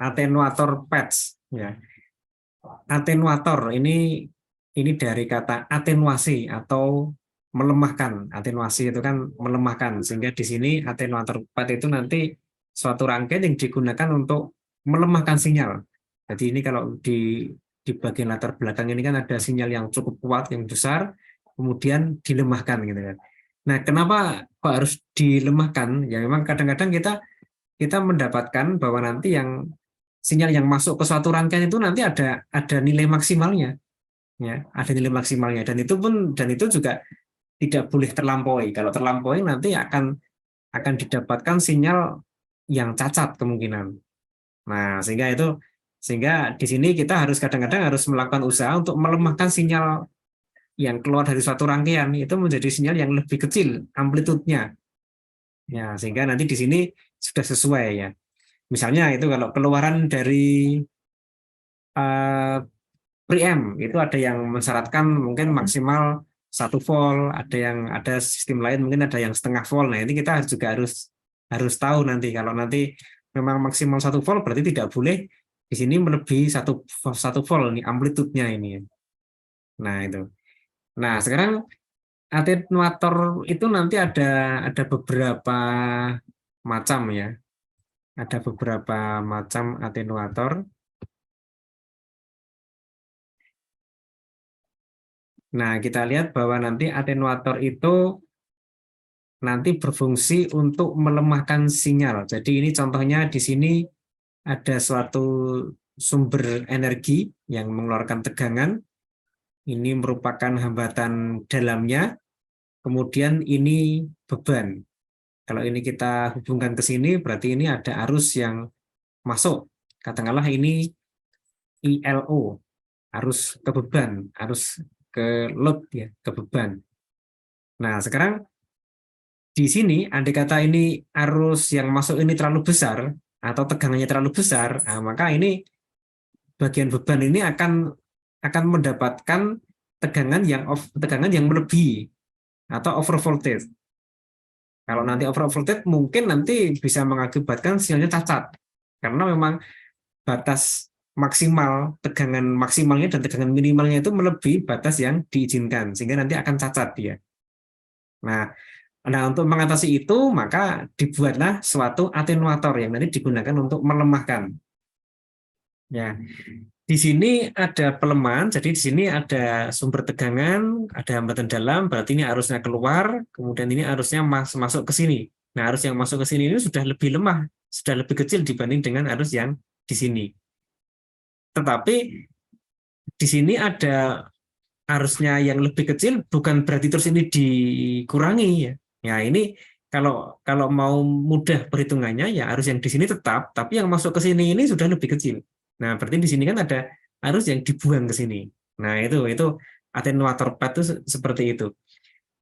atenuator patch ya. Atenuator ini dari kata atenuasi atau melemahkan. Atenuasi itu kan melemahkan, sehingga di sini atenuator patch itu nanti suatu rangkaian yang digunakan untuk melemahkan sinyal. Jadi ini kalau di bagian latar belakang ini kan ada sinyal yang cukup kuat, yang besar, kemudian dilemahkan gitu kan. Nah, kenapa kok harus dilemahkan? Ya memang kadang-kadang kita mendapatkan bahwa nanti yang sinyal yang masuk ke suatu rangkaian itu nanti ada nilai maksimalnya, ya, ada nilai maksimalnya, dan itu juga tidak boleh terlampaui. Kalau terlampaui nanti akan didapatkan sinyal yang cacat kemungkinan. Nah, sehingga di sini kita harus kadang-kadang harus melakukan usaha untuk melemahkan sinyal yang keluar dari suatu rangkaian itu menjadi sinyal yang lebih kecil amplitudenya. Ya, sehingga nanti di sini sudah sesuai ya. Misalnya itu kalau keluaran dari preamp itu ada yang mensyaratkan mungkin maksimal 1 volt, ada sistem lain mungkin ada yang setengah volt. Nah, ini kita juga harus tahu nanti kalau nanti memang maksimal 1 volt berarti tidak boleh di sini melebihi satu volt ini amplitudenya ini. Nah, itu. Nah, sekarang atenuator itu nanti ada beberapa macam ya. Ada beberapa macam atenuator. Nah, kita lihat bahwa nanti atenuator itu nanti berfungsi untuk melemahkan sinyal. Jadi ini contohnya di sini ada suatu sumber energi yang mengeluarkan tegangan. Ini merupakan hambatan dalamnya. Kemudian ini beban. Kalau ini kita hubungkan ke sini, berarti ini ada arus yang masuk. Katakanlah ini ILO, arus ke beban, arus ke load ya, ke beban. Nah, sekarang di sini andai kata ini arus yang masuk ini terlalu besar atau tegangannya terlalu besar, nah, maka ini bagian beban ini akan mendapatkan tegangan yang melebihi atau over voltage. Kalau nanti over voltage mungkin nanti bisa mengakibatkan sinyalnya cacat karena memang batas maksimal, tegangan maksimalnya dan tegangan minimalnya itu melebihi batas yang diizinkan, sehingga nanti akan cacat dia. Nah, untuk mengatasi itu, maka dibuatlah suatu atenuator yang nanti digunakan untuk melemahkan. Ya, di sini ada pelemahan, jadi di sini ada sumber tegangan, ada hambatan dalam, berarti ini arusnya keluar, kemudian ini arusnya masuk ke sini. Nah, arus yang masuk ke sini ini sudah lebih lemah, sudah lebih kecil dibanding dengan arus yang di sini. Tetapi di sini ada arusnya yang lebih kecil, bukan berarti terus ini dikurangi ya. Ya ini kalau mau mudah perhitungannya ya arus yang di sini tetap, tapi yang masuk ke sini ini sudah lebih kecil. Nah berarti di sini kan ada arus yang dibuang ke sini. Nah itu atenuator pad itu seperti itu.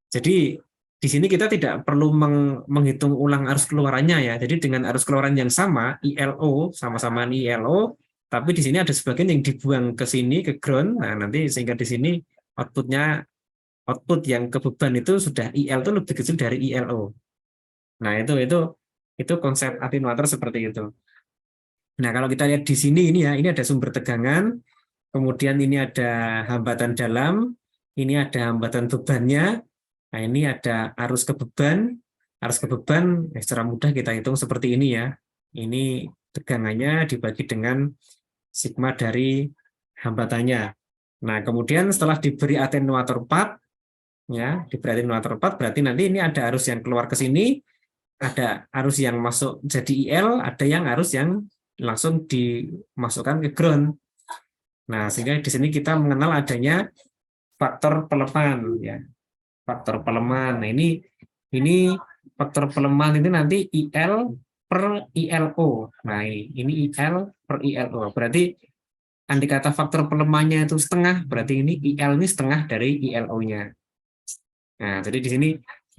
Jadi di sini kita tidak perlu menghitung ulang arus keluarannya ya. Jadi dengan arus keluaran yang sama ILO sama-sama ILO, tapi di sini ada sebagian yang dibuang ke sini ke ground. Nah nanti sehingga di sini output yang ke beban itu sudah IL itu lebih kecil dari ILO. Nah itu konsep atenuator seperti itu. Nah kalau kita lihat di sini ini ada sumber tegangan, kemudian ini ada hambatan dalam, ini ada hambatan bebannya. Nah ini ada arus ke beban secara mudah kita hitung seperti ini ya. Ini tegangannya dibagi dengan sigma dari hambatannya. Nah, kemudian setelah diberi atenuator 4, ya, diberi atenuator 4 berarti nanti ini ada arus yang keluar ke sini, ada arus yang masuk jadi IL, ada yang arus yang langsung dimasukkan ke ground. Nah, sehingga di sini kita mengenal adanya faktor pelemahan, ya. Faktor pelemahan. Nah, ini faktor pelemahan ini nanti IL per ILO. Nah, ini IL per ILO. Berarti andai kata faktor pelemahannya itu setengah, berarti ini IL ini setengah dari ILO-nya. Nah, jadi di sini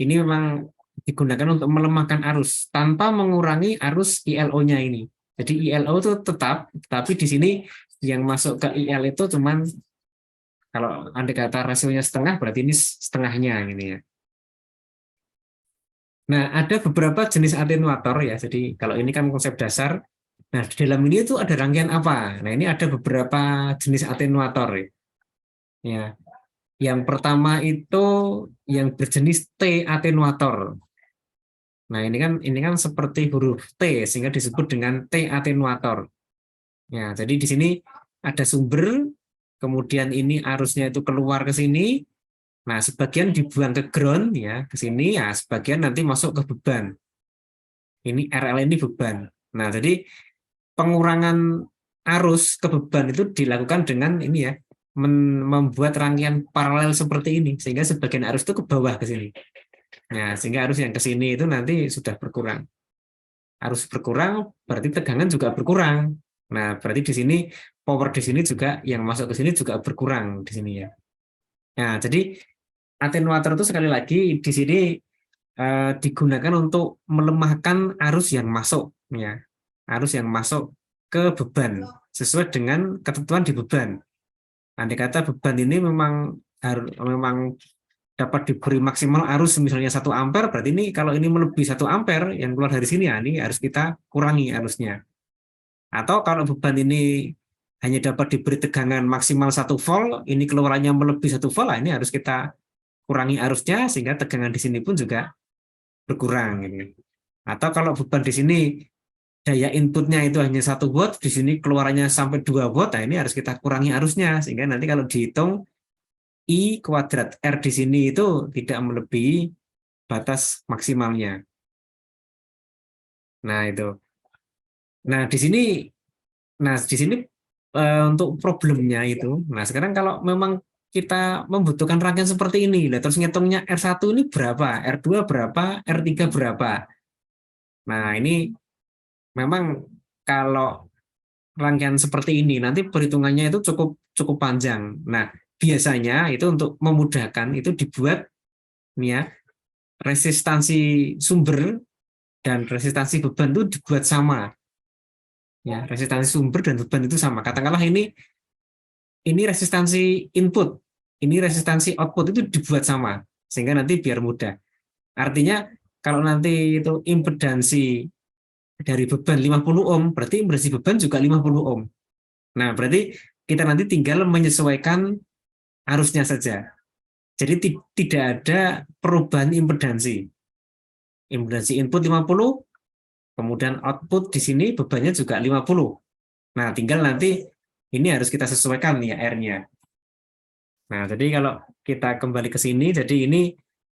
ini memang digunakan untuk melemahkan arus tanpa mengurangi arus ILO-nya ini. Jadi ILO itu tetap, tapi di sini yang masuk ke IL itu cuman kalau andai kata rasionya setengah, berarti ini setengahnya ini ya. Nah, ada beberapa jenis atenuator ya. Jadi kalau ini kan konsep dasar. Nah, di dalam ini itu ada rangkaian apa? Nah, ini ada beberapa jenis atenuator ya. Ya. Yang pertama itu yang berjenis T atenuator. Nah, ini kan seperti huruf T sehingga disebut dengan T atenuator. Ya, jadi di sini ada sumber, kemudian ini arusnya itu keluar ke sini. Nah, sebagian dibuang ke ground ya, ke sini ya, sebagian nanti masuk ke beban. Ini RL ini beban. Nah, jadi pengurangan arus ke beban itu dilakukan dengan ini ya, membuat rangkaian paralel seperti ini sehingga sebagian arus itu ke bawah ke sini. Nah, sehingga arus yang ke sini itu nanti sudah berkurang. Arus berkurang berarti tegangan juga berkurang. Nah, berarti di sini power di sini juga yang masuk ke sini juga berkurang di sini ya. Nah, jadi atenuator itu sekali lagi di sini digunakan untuk melemahkan arus yang masuk ya. Arus yang masuk ke beban sesuai dengan ketentuan di beban. Andai kata beban ini memang dapat diberi maksimal arus misalnya 1 ampere, berarti ini kalau ini melebihi 1 ampere yang keluar dari sini ya, ini harus kita kurangi arusnya. Atau kalau beban ini hanya dapat diberi tegangan maksimal 1 volt, ini keluarannya melebihi 1 volt, ini harus kita kurangi arusnya sehingga tegangan di sini pun juga berkurang. Gitu. Atau kalau beban di sini daya inputnya itu hanya 1 watt, di sini keluarannya sampai 2 watt, nah ini harus kita kurangi arusnya sehingga nanti kalau dihitung I kuadrat R di sini itu tidak melebihi batas maksimalnya. Nah itu. Nah di sini untuk problemnya itu. Nah sekarang kalau memang kita membutuhkan rangkaian seperti ini, terus ngitungnya R1 ini berapa, R2 berapa, R3 berapa. Nah ini memang kalau rangkaian seperti ini nanti perhitungannya itu cukup cukup panjang. Nah biasanya itu untuk memudahkan itu dibuat nih ya, resistansi sumber dan resistansi beban itu dibuat sama. Ya, resistansi sumber dan beban itu sama. Katakanlah ini resistansi input, ini resistansi output itu dibuat sama sehingga nanti biar mudah. Artinya kalau nanti itu impedansi dari beban 50 ohm, berarti impedansi beban juga 50 ohm. Nah, berarti kita nanti tinggal menyesuaikan arusnya saja. Jadi tidak ada perubahan impedansi. Impedansi input 50, kemudian output di sini bebannya juga 50. Nah, tinggal nanti ini harus kita sesuaikan ya R-nya. Nah, jadi kalau kita kembali ke sini, jadi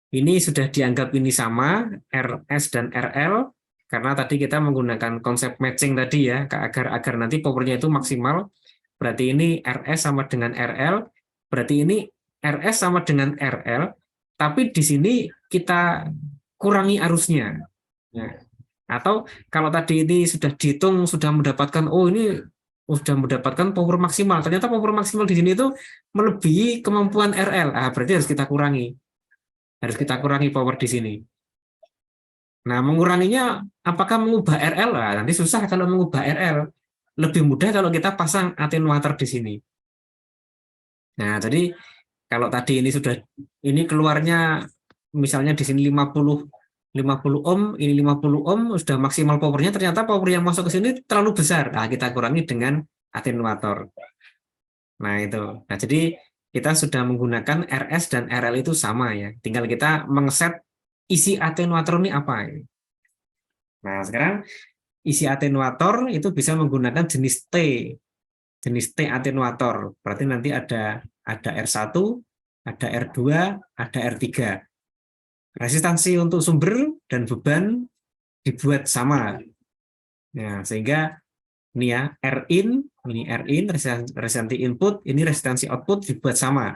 ini sudah dianggap ini sama RS dan RL karena tadi kita menggunakan konsep matching tadi ya agar nanti powernya itu maksimal. Berarti ini RS sama dengan RL, berarti ini RS sama dengan RL, tapi di sini kita kurangi arusnya. Ya. Atau kalau tadi ini sudah dihitung, sudah mendapatkan, oh ini sudah mendapatkan power maksimal. Ternyata power maksimal di sini itu melebihi kemampuan RL. Ah, berarti harus kita kurangi. Harus kita kurangi power di sini. Nah, menguranginya apakah mengubah RL? Nah, nanti susah kalau mengubah RL. Lebih mudah kalau kita pasang atenuator di sini. Nah, jadi kalau tadi ini keluarnya misalnya di sini 50 ohm, ini 50 ohm sudah maksimal powernya, ternyata power yang masuk ke sini terlalu besar. Nah, kita kurangi dengan atenuator. Nah, itu. Nah, jadi kita sudah menggunakan RS dan RL itu sama ya. Tinggal kita mengset isi atenuator ini apa. Nah, sekarang isi atenuator itu bisa menggunakan jenis T. Jenis T atenuator. Berarti nanti ada R1, ada R2, ada R3. Resistansi untuk sumber dan beban dibuat sama. Nah, sehingga ini ya R in resistansi input, ini resistansi output dibuat sama.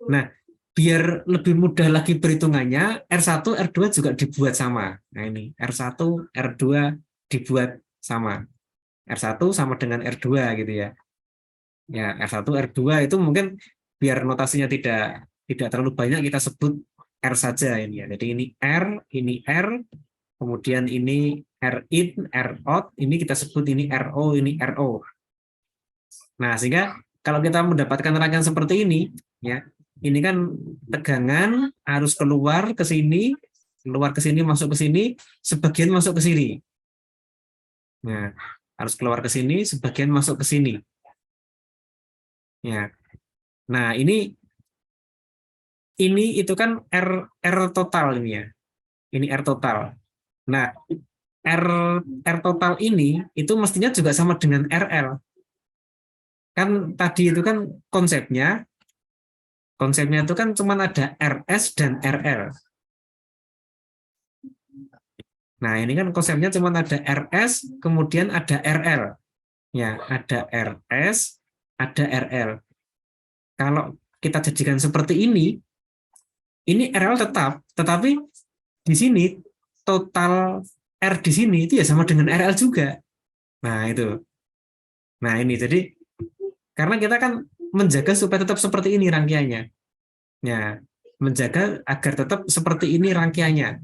Nah, biar lebih mudah lagi perhitungannya, R1, R2 juga dibuat sama. Nah, ini R1, R2 dibuat sama. R1 sama dengan R2 gitu ya. Ya, R1, R2 itu mungkin biar notasinya tidak terlalu banyak kita sebut R saja ini ya. Jadi ini R, kemudian ini R in, R out, ini kita sebut ini RO, ini RO. Nah, sehingga kalau kita mendapatkan rangkaian seperti ini, ya, ini kan tegangan harus keluar ke sini, masuk ke sini, sebagian masuk ke sini. Nah, harus keluar ke sini, sebagian masuk ke sini. Ya. Nah, ini itu kan R total ini ya. Ini R total. Nah, R R total ini itu mestinya juga sama dengan RL. Kan tadi itu kan konsepnya itu kan cuma ada RS dan RL. Nah, ini kan konsepnya cuma ada RS, kemudian ada RL. Ya, ada RS, ada RL. Kalau kita jadikan seperti ini RL tetap, tetapi di sini total R di sini itu ya sama dengan RL juga. Nah, itu. Nah, ini jadi karena kita kan menjaga supaya tetap seperti ini rangkaiannya. Ya, menjaga agar tetap seperti ini rangkaiannya.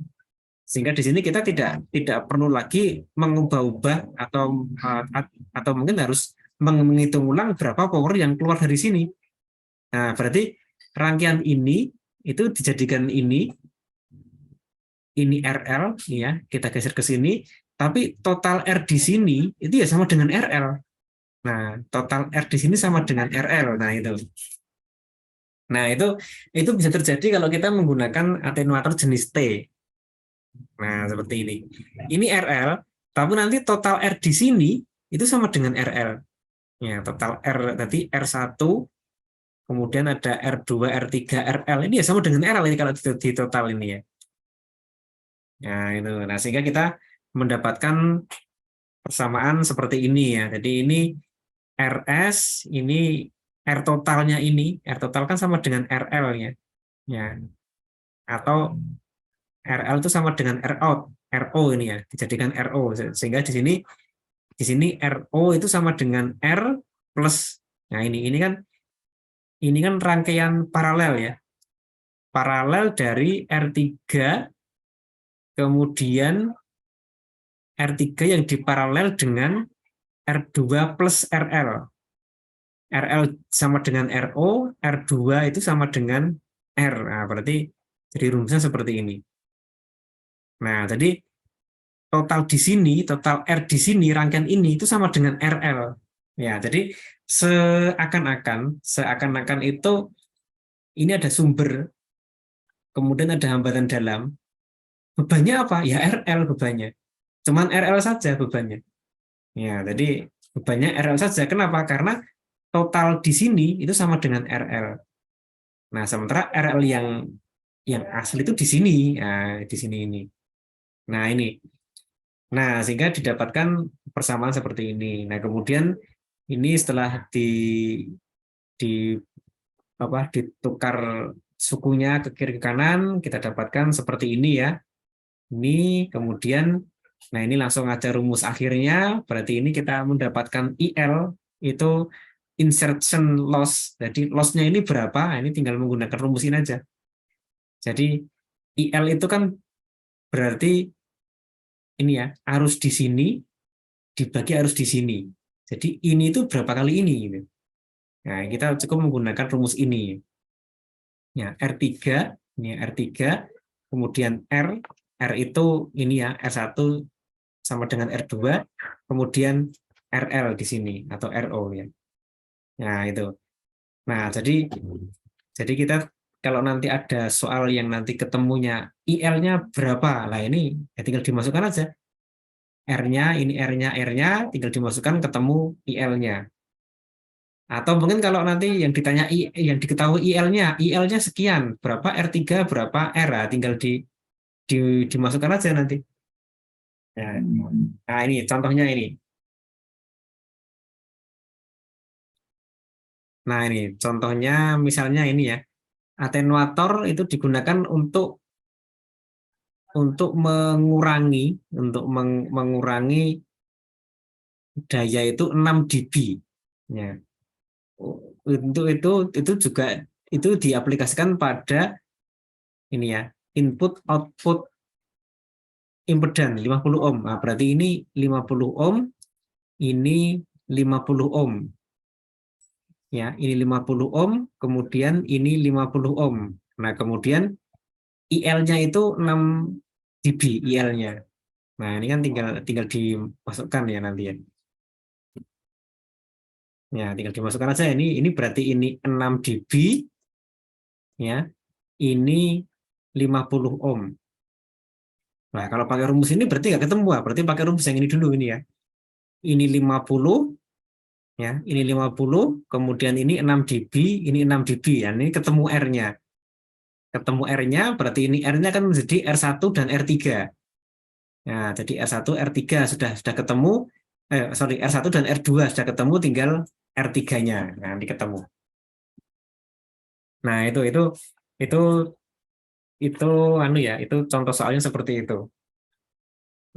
Sehingga di sini kita tidak perlu lagi mengubah-ubah atau mungkin harus menghitung ulang berapa power yang keluar dari sini. Nah, berarti rangkaian ini itu dijadikan ini RL ya, kita geser ke sini, tapi total R di sini itu ya sama dengan RL. Nah, total R di sini sama dengan RL. Nah, itu. Nah, itu bisa terjadi kalau kita menggunakan atenuator jenis T. Nah, seperti ini. Ini RL, tapi nanti total R di sini itu sama dengan RL. Ya, total R tadi R1, kemudian ada R2, R3, RL. Ini ya sama dengan RL ini kalau di total ini ya. Nah, itu. Nah, sehingga kita mendapatkan persamaan seperti ini ya. Jadi ini RS, ini R totalnya ini, R total kan sama dengan RL ya. Ya. Atau RL itu sama dengan R out, RO ini ya, dijadikan RO. Sehingga di sini RO itu sama dengan R plus. Nah, ini kan rangkaian paralel ya. Paralel dari R3 kemudian R3 yang diparalel dengan R2 plus RL. RL sama dengan RO, R2 itu sama dengan R. Nah, berarti jadi rumusnya seperti ini. Nah, jadi total R di sini, rangkaian ini itu sama dengan RL. Ya, jadi seakan-akan itu ini ada sumber, kemudian ada hambatan dalam. Bebannya apa? Ya RL bebannya. Cuman RL saja bebannya. Ya, jadi bebannya RL saja. Kenapa? Karena total di sini itu sama dengan RL. Nah, sementara RL yang asli itu di sini, nah, di sini ini. Nah, ini. Nah, sehingga didapatkan persamaan seperti ini. Nah, kemudian ini setelah di ditukar sukunya ke kiri ke kanan, kita dapatkan seperti ini ya. Ini kemudian, nah ini langsung aja rumus akhirnya, berarti ini kita mendapatkan IL itu insertion loss. Jadi loss-nya ini berapa? Nah, ini tinggal menggunakan rumus ini aja. Jadi IL itu kan berarti ini ya, arus di sini dibagi arus di sini. Jadi ini itu berapa kali ini gitu. Nah, kita cukup menggunakan rumus ini. Ya, R3, ini R3, kemudian R itu ini ya, R1 sama dengan R2, kemudian RL di sini atau RO ya. Nah, itu. Nah, jadi kita kalau nanti ada soal yang nanti ketemunya IL-nya berapa, lah ini ya tinggal dimasukkan aja. R-nya, ini R-nya, tinggal dimasukkan ketemu IL-nya. Atau mungkin kalau nanti yang ditanya yang diketahui IL-nya sekian, berapa R3, berapa R, tinggal dimasukkan aja nanti. Nah, ini contohnya ini. Nah, ini contohnya misalnya ini ya. Atenuator itu digunakan untuk mengurangi daya itu 6 dB. Ya. Untuk itu juga itu diaplikasikan pada ini ya, input output impedan 50 ohm. Nah, berarti ini 50 ohm, ini 50 ohm. Ya, ini 50 ohm, kemudian ini 50 ohm. Nah, kemudian IL-nya itu 6 dB IL-nya. Nah, ini kan tinggal dimasukkan ya nanti ya. Ya, tinggal dimasukkan aja ini berarti ini 6 dB ya. Ini 50 ohm. Nah, kalau pakai rumus ini berarti nggak ketemu, berarti pakai rumus yang ini dulu ini ya. Ini 50 ya, ini 50, kemudian ini 6 dB, ini 6 dB ya. Ini ketemu R-nya. Ketemu R-nya berarti ini R-nya kan menjadi R1 dan R3. Nah, jadi R1, R3 sudah ketemu, sorry, R1 dan R2 sudah ketemu, tinggal R3-nya. Nah, nanti ketemu. Nah, itu itu anu ya, itu contoh soalnya seperti itu.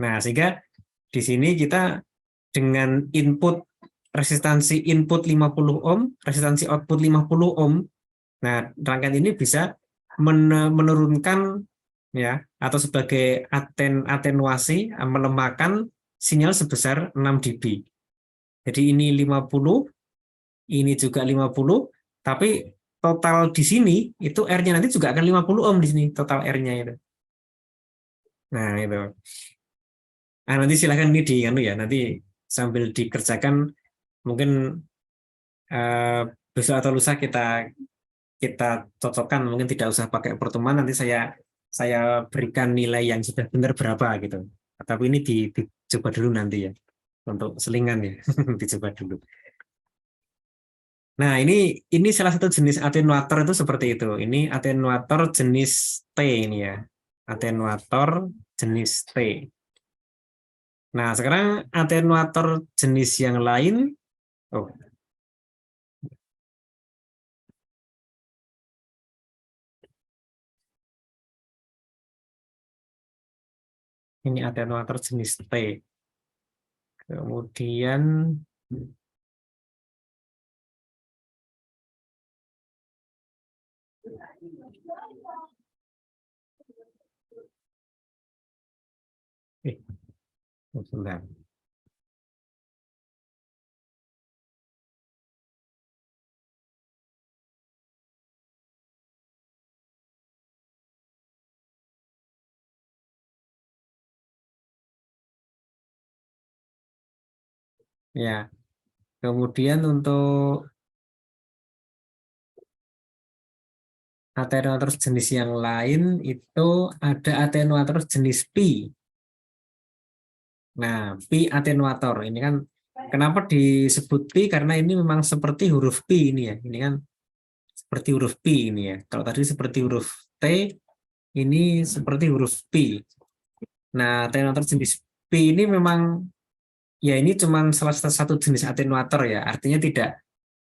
Nah, sehingga di sini kita dengan input resistansi input 50 ohm, resistansi output 50 ohm. Nah, rangkaian ini bisa menurunkan ya atau sebagai atenuasi melemahkan sinyal sebesar 6 dB. Jadi ini 50, ini juga 50, tapi total di sini itu R-nya nanti juga akan 50 ohm di sini total R-nya itu. Nah, itu. Nah, nanti silahkan ini di anu ya, nanti sambil dikerjakan mungkin eh, besok atau lusa kita kita cocokkan, mungkin tidak usah pakai pertemuan, nanti saya berikan nilai yang sudah benar berapa gitu. Tapi ini dicoba dulu nanti ya untuk selingan ya. Dicoba dulu. Nah, ini salah satu jenis atenuator itu seperti itu. Ini atenuator jenis T ini ya. Atenuator jenis T. Nah, sekarang atenuator jenis yang lain. Oh, ini atenuator jenis T. Kemudian eh, sebentar. Ya, kemudian untuk atenuator jenis yang lain itu ada atenuator jenis pi. Nah, pi atenuator ini kan kenapa disebut pi? Karena ini memang seperti huruf pi ini ya. Ini kan seperti huruf pi ini ya. Kalau tadi seperti huruf T, ini seperti huruf pi. Nah, atenuator jenis pi ini memang ya ini cuma salah satu jenis atenuator ya. Artinya tidak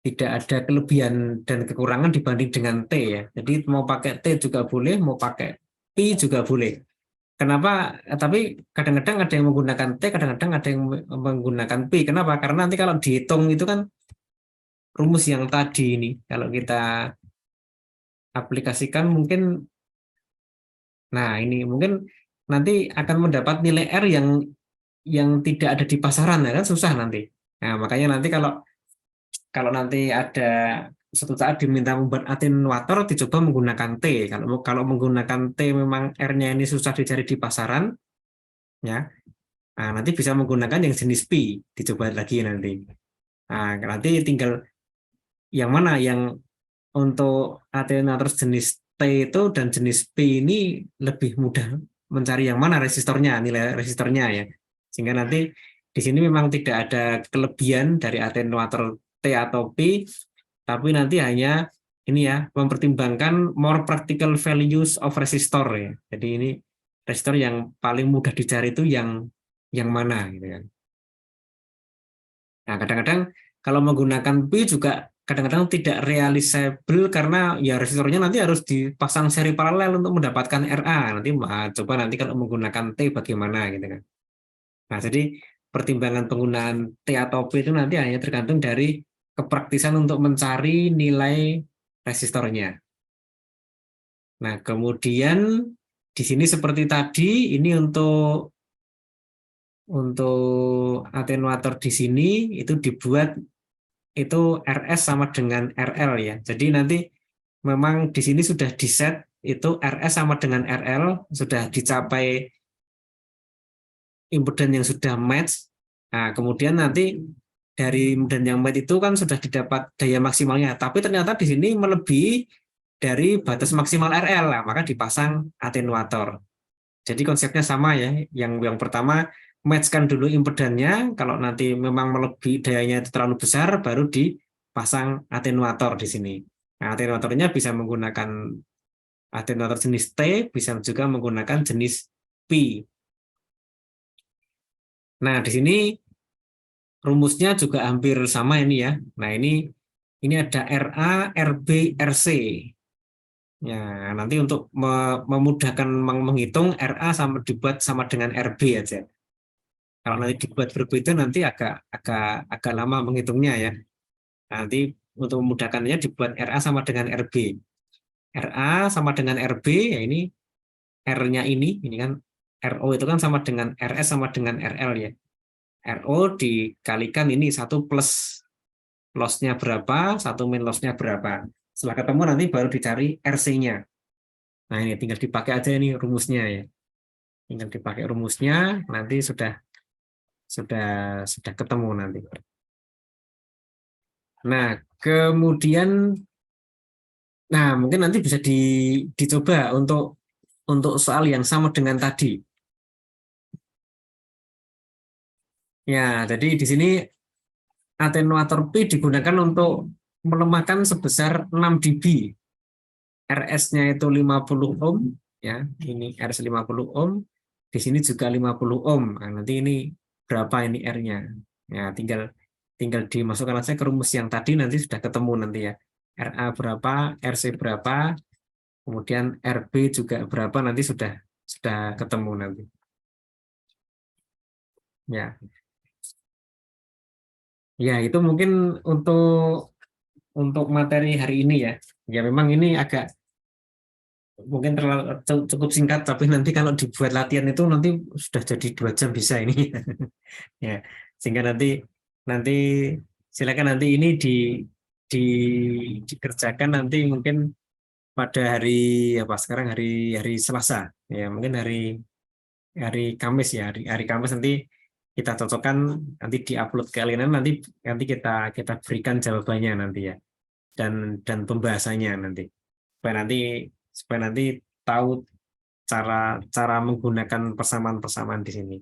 ada kelebihan dan kekurangan dibanding dengan T ya. Jadi mau pakai T juga boleh, mau pakai pi juga boleh. Kenapa? Tapi kadang-kadang ada yang menggunakan T, kadang-kadang ada yang menggunakan pi. Kenapa? Karena nanti kalau dihitung itu kan rumus yang tadi ini, kalau kita aplikasikan mungkin, nah ini mungkin nanti akan mendapat nilai R yang tidak ada di pasaran ya kan susah nanti. Nah makanya nanti kalau kalau nanti ada suatu saat diminta membuat atenuator dicoba menggunakan T. Kalau kalau menggunakan T memang R-nya ini susah dicari di pasaran ya. Nah, nanti bisa menggunakan yang jenis pi, dicoba lagi nanti. Nah, nanti tinggal yang mana yang untuk atenuator jenis T itu dan jenis P ini lebih mudah mencari yang mana resistornya, nilai resistornya ya. Sehingga nanti di sini memang tidak ada kelebihan dari atenuator T atau P, tapi nanti hanya ini ya mempertimbangkan more practical values of resistor ya. Jadi ini resistor yang paling mudah dicari itu yang mana gitu kan. Nah, kadang-kadang kalau menggunakan P juga kadang-kadang tidak realisable karena ya resistornya nanti harus dipasang seri paralel untuk mendapatkan RA. Nanti coba nanti kalau menggunakan T bagaimana gitu kan. Nah, jadi pertimbangan penggunaan T atau P itu nanti hanya tergantung dari kepraktisan untuk mencari nilai resistornya. Nah, kemudian di sini seperti tadi ini untuk atenuator di sini itu dibuat itu RS sama dengan RL ya. Jadi nanti memang di sini sudah di-set itu RS sama dengan RL, sudah dicapai impedan yang sudah match. Nah, kemudian nanti dari dan yang met itu kan sudah didapat daya maksimalnya, tapi ternyata di sini melebihi dari batas maksimal RL, lah, maka dipasang atenuator. Jadi konsepnya sama ya. Yang pertama matchkan dulu impedannya, kalau nanti memang melebihi dayanya itu terlalu besar, baru dipasang atenuator di sini. Nah, atenuatornya bisa menggunakan atenuator jenis T, bisa juga menggunakan jenis P. Nah, di sini rumusnya juga hampir sama ini ya. Nah, ini ada RA, RB, RC. Ya, nanti untuk memudahkan menghitung RA sama dibuat sama dengan RB aja. Kalau nanti dibuat berbeda nanti agak agak agak lama menghitungnya ya. Nanti untuk memudahkannya dibuat RA sama dengan RB. RA sama dengan RB ya ini R-nya ini kan RO itu kan sama dengan RS sama dengan RL ya. RO dikalikan ini satu plus loss-nya berapa, satu min loss-nya berapa. Setelah ketemu nanti baru dicari RC-nya. Nah ini tinggal dipakai aja ini rumusnya ya. Tinggal dipakai rumusnya, nanti sudah sudah ketemu nanti. Nah kemudian, nah mungkin nanti bisa dicoba untuk soal yang sama dengan tadi. Ya, jadi di sini atenuator P digunakan untuk melemahkan sebesar 6 dB. RS-nya itu 50 ohm, ya, ini RS 50 ohm, di sini juga 50 ohm. Nah, nanti ini berapa ini R-nya? Ya, tinggal tinggal dimasukkan saja ke rumus yang tadi, nanti sudah ketemu nanti ya. RA berapa, RC berapa, kemudian RB juga berapa, nanti sudah ketemu nanti. Ya, ya itu mungkin untuk materi hari ini ya. Ya memang ini agak mungkin terlalu cukup singkat, tapi nanti kalau dibuat latihan itu nanti sudah jadi 2 jam bisa ini. Ya, sehingga nanti nanti silakan nanti ini di dikerjakan nanti mungkin pada hari apa sekarang hari hari Selasa ya, mungkin hari hari Kamis ya, hari Kamis nanti kita cocokkan, nanti diupload ke kalian, nanti nanti kita berikan jawabannya nanti ya, dan pembahasannya nanti supaya nanti supaya nanti tahu cara cara menggunakan persamaan-persamaan di sini.